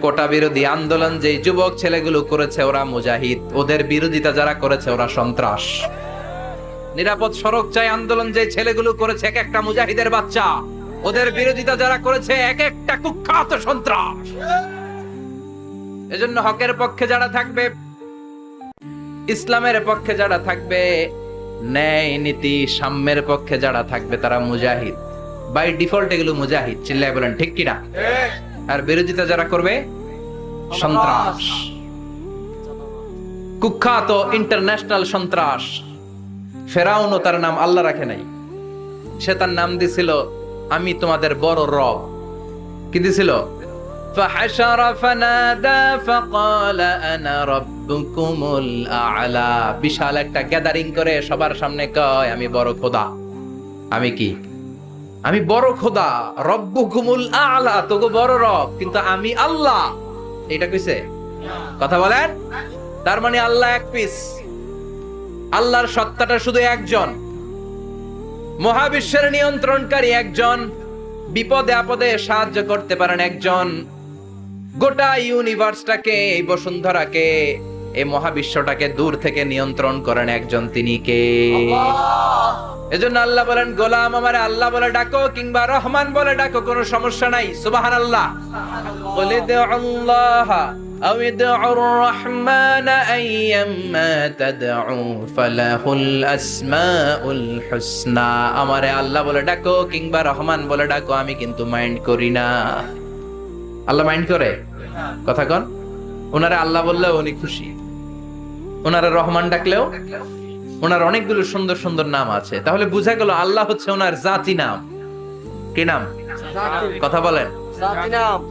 কোটা বিরোধী আন্দোলন যে যুবক ছেলেগুলো করেছে ওরা মুজাহিদ, ওদের বিরোধিতা যারা করেছে ওরা সন্ত্রাস। নিরাপদ সড়ক চাই আন্দোলন যে ছেলেগুলো করেছে এক একটা মুজাহিদের বাচ্চা, ওদের বিরোধিতা যারা করেছে এক একটা কুখ্যাত সন্ত্রাস। এজন্য হকের পক্ষে যারা থাকবে, ইসলামের পক্ষে যারা থাকবে, ন্যায় নীতি সাম্যের পক্ষে যারা থাকবে তারা মুজাহিদ। বাই ডিফল্ট এগুলো মুজাহিদ। চিল্লায় বলেন ঠিক কিনা? আর বিরোধিতা যারা করবে সন্ত্রাস, কুখ্যাত ইন্টারন্যাশনাল সন্ত্রাস। ফেরাউনও তার নাম আল্লাহ রাখে নাই, সে তার নাম দিছিল আমি তোমাদের বড় রব। কি দিছিল? فحشر فنادى فقال انا ربكم الاعلى। বিশাল একটা গ্যাদারিং করে সবার সামনে কয় আমি বড় খোদা। আমি কি? আমি বড় খোদা, রব্বুকুমুল আ'লা, তোগো বড় রব, কিন্তু আমি আল্লাহ। এটা কইছে? কথা বলেন। তার মানে আল্লাহ এক পিস, আল্লাহর সত্তাটা শুধু একজন, মহাবিশ্বের নিয়ন্ত্রণকারী একজন, বিপদে আপদে সাহায্য করতে পারেন একজন, গোটা ইউনিভার্সটাকে, এই বসুন্ধরাকে, এই মহাবিশ্বটাকে দূর থেকে নিয়ন্ত্রণ করেন একজন, তিনি কে? এজন্য আল্লাহ বলেন গোলাম আমারে আল্লাহ বলে ডাকো কিংবা রহমান বলে ডাকো, কোনো সমস্যা নাই। সুবহানাল্লাহ। কুল ইদউল্লাহ আও ইদউর রহমান আইয়াম্মা তাদউ ফালাহুল আসমাউল হুসনা। আমারে আল্লাহ বলে ডাকো কিংবা রহমান বলে ডাকো, আমি কিন্তু মাইন্ড করি না। আল্লাহ মাইন্ড করে? কথা কন। ওনারা আল্লাহ বললেও উনি খুশি, ওনারা রহমান ডাকলেও। ওনার অনেকগুলো সুন্দর সুন্দর নাম আছে, তাহলে বোঝা গেল আল্লাহ হচ্ছে ওনার জাতি নাম। কি নাম? কথা বলেন।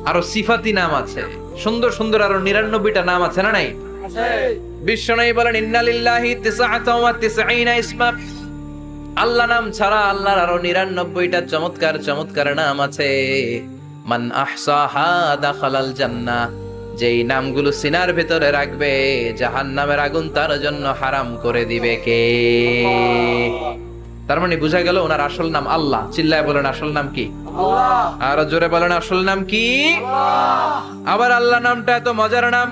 আরো সিফাতি নাম আছে, সুন্দর সুন্দর আরো 99টা নাম আছে না নাই? বিশ্বনবী বলেন ইন্নালিল্লাহি 99 ইসমা। আল্লাহ নাম ছাড়া আল্লাহর আরো 99টা চমৎকার চমৎকার নাম আছে। মান আহসাহা দাখালাল জান্নাহ। যেই নামগুলো সিনার ভেতরে রাখবে জাহান্নামের আগুন তার জন্য হারাম করে দিবে কে? তার মানে বুঝা গেল ওনার আসল নাম আল্লাহ। চিল্লায় বলেন আসল নাম কি? আল্লাহ। আরো জোরে বলেন আসল নাম কি? আল্লাহ। আবার আল্লাহ নামটা এত মজার নাম,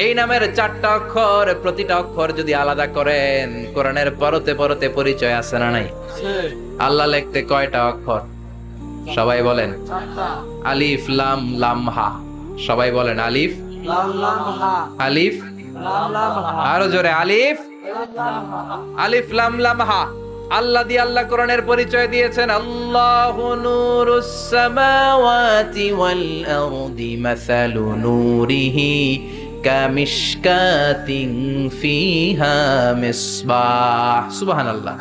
এই নামের 4টা অক্ষর, প্রতিটা অক্ষর যদি আলাদা করেন কোরআনের পরতে পরতে পরিচয় আছে না নাই? আল্লাহ লিখতে কয়টা অক্ষর? সবাই বলেন। আলিফ লাম লাম হা। সবাই বলেন আলিফ লাম হা। আলিফ লাম হা। আরো জোরে আলিফ আলিফ লাম লাম হা। আল্লাহ দিয়ে আল্লাহ কোরআনের পরিচয় দিয়েছেন আল্লাহু নূরুস সামাওয়াতি ওয়াল আরদি মাসালু নূরিহি কামিশকাতিন ফিহা মিসবাহ। সুবহানাল্লাহ।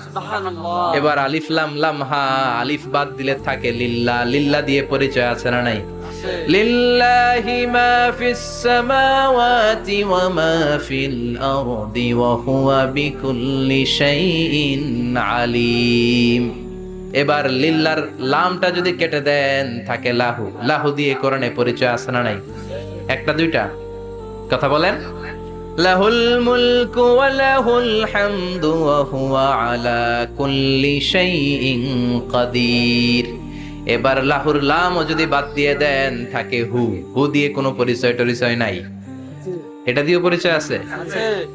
এবার আলিফ লাম লাম হা, আলিফ বাদ দিলে থাকে লিল্লাহ। লিল্লাহ দিয়ে পরিচয় আছে না নাই? লিল্লাহি মা ফিস সামাওয়াতি ওয়া মা ফিল আরদি ওয়া হুয়া বিকুল্লি শাইইন আলিম। এবার লিল্লাহর লামটা যদি কেটে দেন থাকে লাহু। লাহু দিয়ে কোরআনে পরিচয় আছে না নাই? একটা দুইটা? কথা বলেন। লাহুল মুলকু ওয়া লাহুল হামদু ওয়া হুয়া আলা কুল্লি শাইইন কাদির। এবার লাহুর লামও যদি বাদ দিয়ে দেন থাকে হু। হু দিয়ে কোনো পরিচয় টরিচয় নাই, এটা দিয়ে পরিচয় আছে।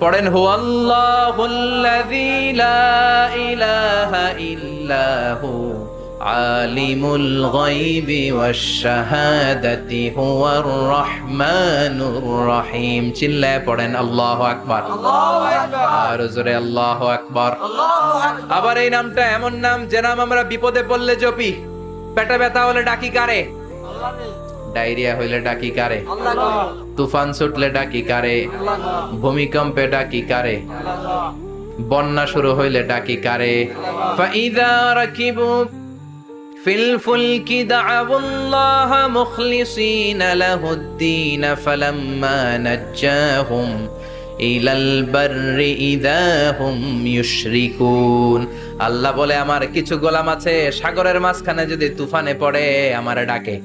পড়েন হুয়াল্লাহুল্লাযী লা ইলাহা ইল্লা হু আলিমুল গায়বি ওয়াশ শাহাদাতি হুয়ার রহমানুর রহিম। চিল্লায় পড়েন আল্লাহু আকবার। আল্লাহু আকবার। আর জোরে আল্লাহু আকবার। আল্লাহু আকবার। আবার এই নামটা এমন নাম যে নাম আমরা বিপদে পড়লে জপি। পেটে ব্যথা হলে ডাকি কারে? আল্লাহ। ডায়রিয়া হইলে ডাকি কারে? আল্লাহ। তুফান ছুটলে ডাকি কারে? আল্লাহ। ভূমিকম্পে ডাকি কারে? আল্লাহ। বন্যা শুরু হইলে ডাকি কারে? ফাইযা রাকিবু ফিল ফুলকি দা'উল্লাহ মুখলিসিনা লাহুদ্দিন ফালাম্মা নাজ্জাহুম ইলাল বাররি ইযা হুম ইউশরিকুন। আল্লাহ বলে আমার কিছু গোলাম আছে সাগরের মাঝখানে যদি তুফানে পড়ে আমারে ডাকে,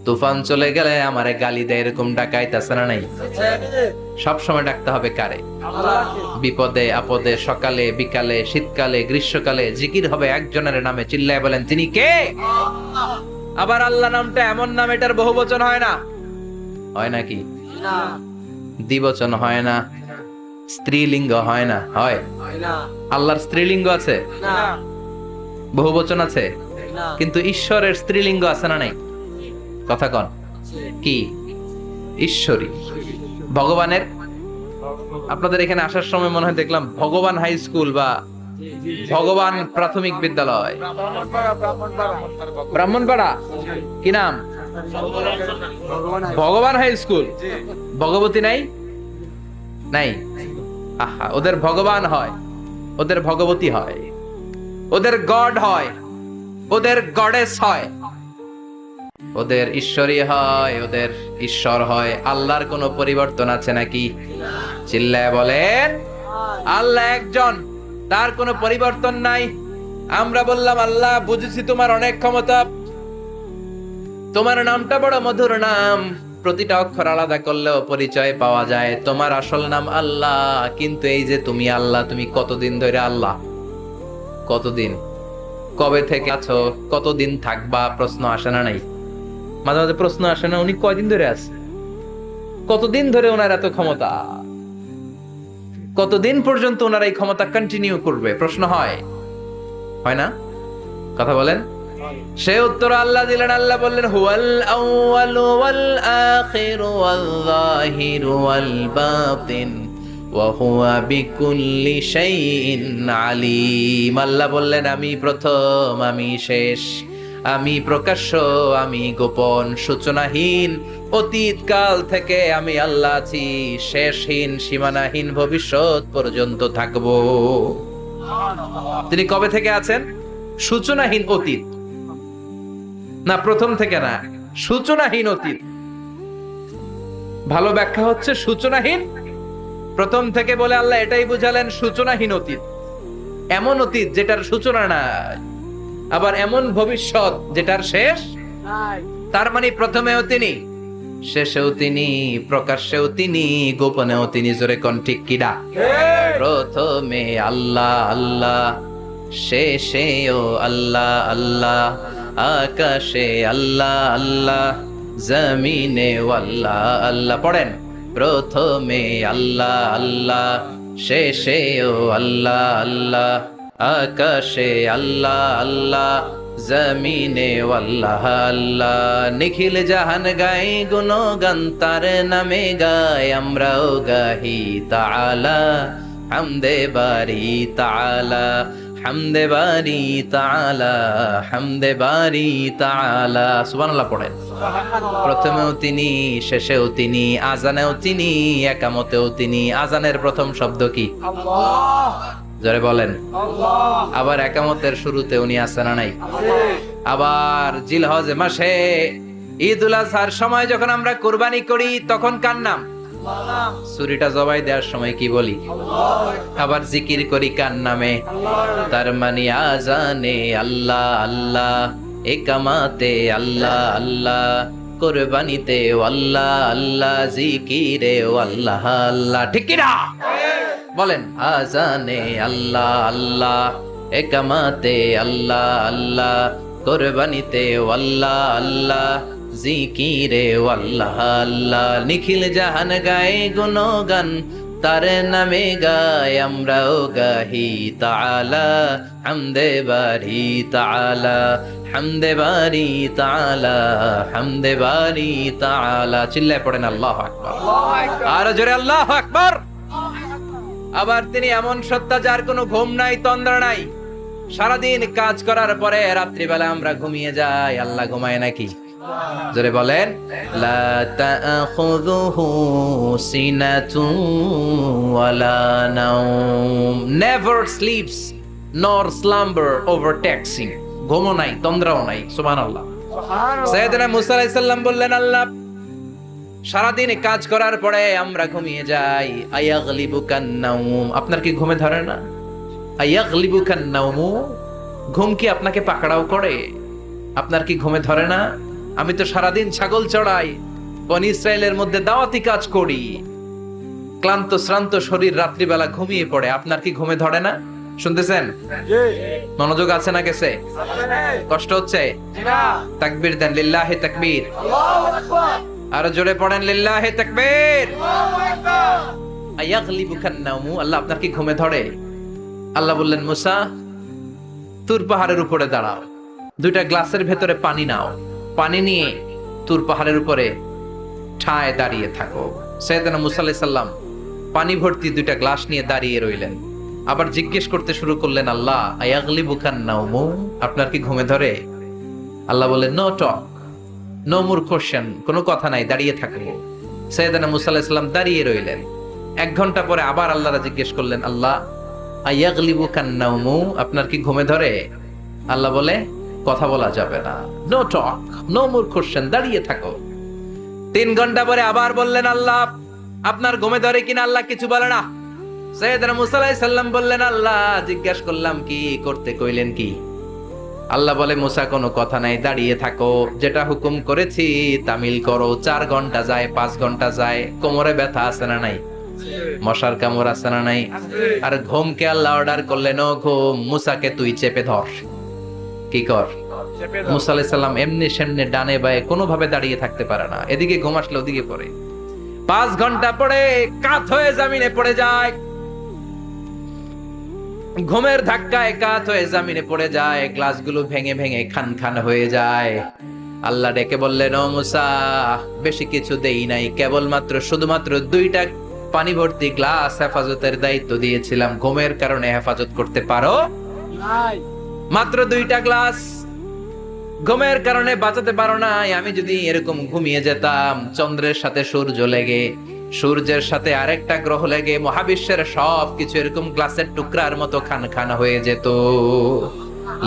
তুফান চলে গেলে আমারে গালি দেয়, এরকম ডাকাইতেছে না নাই? সব সময় ডাকতে হবে কারে? আল্লাহকে। বিপদে আপদে, সকালে বিকালে, শীতকালে গ্রীষ্মকালে জিকির হবে একজনের নামে। চিল্লায় বলেন তিনি কে? আল্লাহ। আবার আল্লাহ নামটা এমন নাম এটার বহুবচন হয় না, হয় নাকি? না দ্বিবচন হয় না, স্ত্রীলিঙ্গ হয় না, হয়? না আল্লাহর স্ত্রীলিঙ্গ আছে, না বহুবচন আছে, না কিন্তু ঈশ্বরের স্ত্রীলিঙ্গ আছে না নাই? কথা কন, কি? ঈশ্বরী। ভগবানের, আপনাদের এখানে আসার সময় মনে হয় দেখলাম ভগবান হাই স্কুল বা ভগবান প্রাথমিক বিদ্যালয়, ব্রাহ্মণপাড়া, কি নাম? ভগবান হাই স্কুল। ভগবতী নাই? নাই। আহা, ওদের ভগবান হয়, ওদের ভগবতী হয়, ওদের গড হয়, ওদের গডেস হয়, ওদের ঈশ্বরী হয়, ওদের ঈশ্বর হয়। আল্লাহর কোনো পরিবর্তন আছে নাকি? চিল্লায় বলেন, আল্লাহ একজন, তার কোনো পরিবর্তন নাই। আমরা বললাম আল্লাহ বুঝেছি তোমার অনেক ক্ষমতা, তোমার নামটা বড় মধুর নাম, প্রতিটা অক্ষর আলাদা করলেও পরিচয় পাওয়া যায়, তোমার আসল নাম আল্লাহ। কিন্তু এই যে তুমি আল্লাহ, তুমি কতদিন ধরে আল্লাহ? কতদিন? কবে থেকে আছো? কতদিন থাকবা? প্রশ্ন আসে না নাই? মাঝে মাঝে প্রশ্ন আসে না, উনি কয়দিন ধরে আছে? কতদিন ধরে ওনার এত ক্ষমতা? কতদিন পর্যন্ত ওনার এই ক্ষমতা কন্টিনিউ করবে? প্রশ্ন হয়, হয় না? কথা বলেন। সে উত্তর আল্লাহ দিলেন। আল্লাহ বললেন, হুয়াল আউয়ালু ওয়াল আখিরু ওয়াল যাহিরু ওয়াল বাতিন ওয়া হুয়া বিকুল্লি শাইইন আলিম। আল্লাহ বললেন, আমি প্রথম, আমি শেষ, আমি প্রকাশ্য, আমি গোপন, সূচনাহীন, অতীত কাল থেকে আমি আল্লাহ আছি, শেষহীন, সীমানাহীন, ভবিষ্যৎ পর্যন্ত থাকবো। তিনি কবে থেকে আছেন? সূচনাহীন অতীত না, প্রথম থেকে না, সূচনাহীন অতীত। ভালো ব্যাখ্যা হচ্ছে সূচনাহীন প্রথম থেকে বলে আল্লাহ এটাই বুঝালেন, সূচনাহীন অতীত, এমন অতীত যেটার সূচনা নাই, আবার এমন ভবিষ্যৎ যেটার শেষ নাই। তার মানে প্রথমেও তিনি, শেষেও তিনি, প্রকাশ্যেও তিনি, গোপনেও তিনি। জোরে কোন ঠিক কিনা? প্রথমে আল্লাহ আল্লাহ, শেষেও আল্লাহ আল্লাহ, আকাশে আল্লাহ আল্লাহ, জমিনে আল্লাহ আল্লাহ। পড়েন, প্রথমে আল্লাহ আল্লাহ, শেষেও আল্লাহ আল্লাহ, আকাশে আল্লাহ আল্লাহ, জমিনে আল্লাহ আল্লাহ। নিখিল জাহান গাই গুণগান, তার নামে গায় আমরাও গাহি তাআলা, হামদে বারি তাআলা, হামদে বারি তাআলা, হামদে বারি তাআলা। সুবহানাল্লাহ পড়েন। প্রথমেও তিনি, শেষেও তিনি, আজানেও তিনি, একামতেও তিনি। আজানের প্রথম শব্দ কি? আল্লাহ জোরে বলেন। আল্লাহ আবার একামতের শুরুতে উনি আছেন না নাই? আবার জিলহজ মাসে ঈদুল আজহার সময় যখন আমরা কুরবানি করি তখন কার নাম? ছুরিটা জবাই দেওয়ার সময় কি বলি? আবার জিকির করি কার নামে? তার মানে আজানে আল্লাহ আল্লাহ, একামাতে আল্লাহ আল্লাহ, কুরবানিতে আল্লাহ আল্লাহ, জিকিরে আল্লাহ আল্লাহ। ঠিক কি না? বলেন, আজানে আল্লাহ আল্লাহ, একামাতে আল্লাহ আল্লাহ, কুরবানিতে আল্লাহ আল্লাহ, জিকিরে আল্লাহ আল্লাহ। নিখিল জাহান গায়ে গুণগান, তার নামে গায় আমরাও গাহি তাআলা, হামদে বারি তাআলা, হামদে বারি তাআলা, হামদে বারি তাআলা। চিল্লায় পড়েন আল্লাহু আকবার। আর জোরে আল্লাহু আকবার। আবার তিনি এমন সত্তা যার কোনো ঘুম নাই, তন্দ্রা নাই। সারাদিন কাজ করার পরে রাত্রিবেলা আমরা ঘুমিয়ে যাই, আল্লাহ ঘুমায় নাকি? জোরে বলেন, লা তাখুযুহু সিনাতুন ওয়ালা নাওম, নেভার স্লিপস নর স্লাম্বার ওভারটেকস হিম। ঘুমও নাই, তন্দ্রাও নাই। সুবহানাল্লাহ। সাইয়েদনা মুসা আলাইহিস সালাম বললেন, আল্লাহ সারাদিন কাজ করার পরে আমরা ঘুমিয়ে যাই, আয়াগলিবুকান নাওম, আপনার কি ঘুমে ধরে না? আয়াগলিবুকান নাওম, ঘুম কি আপনাকে পাকড়াও করে? আপনার কি ঘুমে ধরে না? আমি তো সারাদিন ছাগল চড়াই, বনি ইসরায়েলের মধ্যে দাওয়াতি কাজ করি, ক্লান্ত শ্রান্ত শরীর রাত্রিবেলা ঘুমিয়ে পড়ে, আপনার কি ঘুমে ধরে না? শুনতেছেন? জি মনোযোগ আছে না গেছে? আছে কষ্ট হচ্ছে? জি না তাকবীর দেন, লিল্লাহি তাকবীর। আল্লাহু আকবার আরো জোরে পড়েন, লিল্লাহি তাকবীর। আল্লাহু আকবার আয়াগলিবুকান নাওমু, আল্লাহ আপনার কি ঘুমে ধরে? আল্লাহ বললেন, মুসা তুর পাহাড়ের উপরে দাঁড়াও, দুইটা গ্লাসের ভেতরে পানি নাও, পানি নিয়ে তুর পাহাড়ের উপরে ঠায় দাঁড়িয়ে থাকো। সাইয়েদনা মুসা আলাইহিস সালাম পানি ভর্তি দুইটা গ্লাস নিয়ে দাঁড়িয়ে রইলেন। আবার জিজ্ঞেস করতে শুরু করলেন, আল্লাহ আয়াগলিবুকান নাওমু, আপনার কি ঘুমে ধরে? আল্লাহ বললেন, no talk, no more question, কোনো কথা নাই, দাঁড়িয়ে থাকবো। সাইয়েদনা মুসা আলাইহিস সালাম দাঁড়িয়ে রইলেন। 1 ঘন্টা পরে আবার আল্লাহরা জিজ্ঞেস করলেন, আল্লাহ আয়াগলিবুকান নাওমু, আপনার কি ঘুমে ধরে? আল্লাহ বলে, কথা বলা যাবে না, no talk, no more question, দাঁড়িয়ে থাকো। 3 ঘন্টা পরে আবার বললেন, আল্লাহ আপনার ঘুমে ধরে কিনা? আল্লাহ কিছু বলে না। সাইয়েদনা মুসা আলাইহিস সালাম বললেন, আল্লাহ জিজ্ঞেস করলাম কি করতে কইলেন কি? আল্লাহ বলে, মুসা কোনো কথা নাই, দাঁড়িয়ে থাকো, যেটা হুকুম করেছি তামিল করো। 4 ঘন্টা যায়, 5 ঘন্টা যায়, কোমরে ব্যথা আছে না নাই? মশার কামড় আছে না নাই? আর ঘুমকে আল্লাহ অর্ডার করলেন, ও ঘুম, মুসাকে তুই চেপে ধর। কি কর? চেপে মুসা আলাইহিস সালাম এমনি সেমনি ডানে বায়ে কোনোভাবে দাঁড়িয়ে থাকতে পারে না, এদিকে ঘুম আসলে ওদিকে পড়ে। 5 ঘন্টা পরে কাত হয়ে জমিনে পড়ে যায়, ঘুমের ধাক্কায় কাত হয়ে জমিনে পড়ে যায়, গ্লাসগুলো ভেঙে ভেঙে খান খান হয়ে যায়। আল্লাহ ডেকে বললেন, ও মুসা, বেশি কিছু দেই নাই, কেবলমাত্র শুধুমাত্র 2টা পানি ভর্তি গ্লাস হেফাজতের দায়িত্ব দিয়েছিলাম, ঘুমের কারণে হেফাজত করতে পারো নাই মাত্র 2টা গ্লাস, ঘুমের কারণে বাঁচাতে পারো নাই। আমি যদি এরকম ঘুমিয়ে যেতাম, চন্দ্রের সাথে সূর্য লেগে, সূর্যের সাথে আরেকটা গ্রহ লেগে, মহাবিশ্বের সবকিছু এরকম গ্লাসের টুকরার মতো খান খান হয়ে যেত।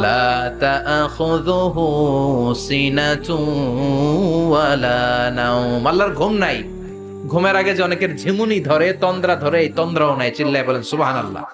লা তাআখুযুহু সিনাতুন ওয়ালা নাওম, আল্লাহর ঘুম নাই। ঘুমের আগে যে অনেকের ঝিমুনি ধরে, তন্দ্রা ধরে, এই তন্দ্রাও নাই। চিল্লায় বলেন সুবহানাল্লাহ।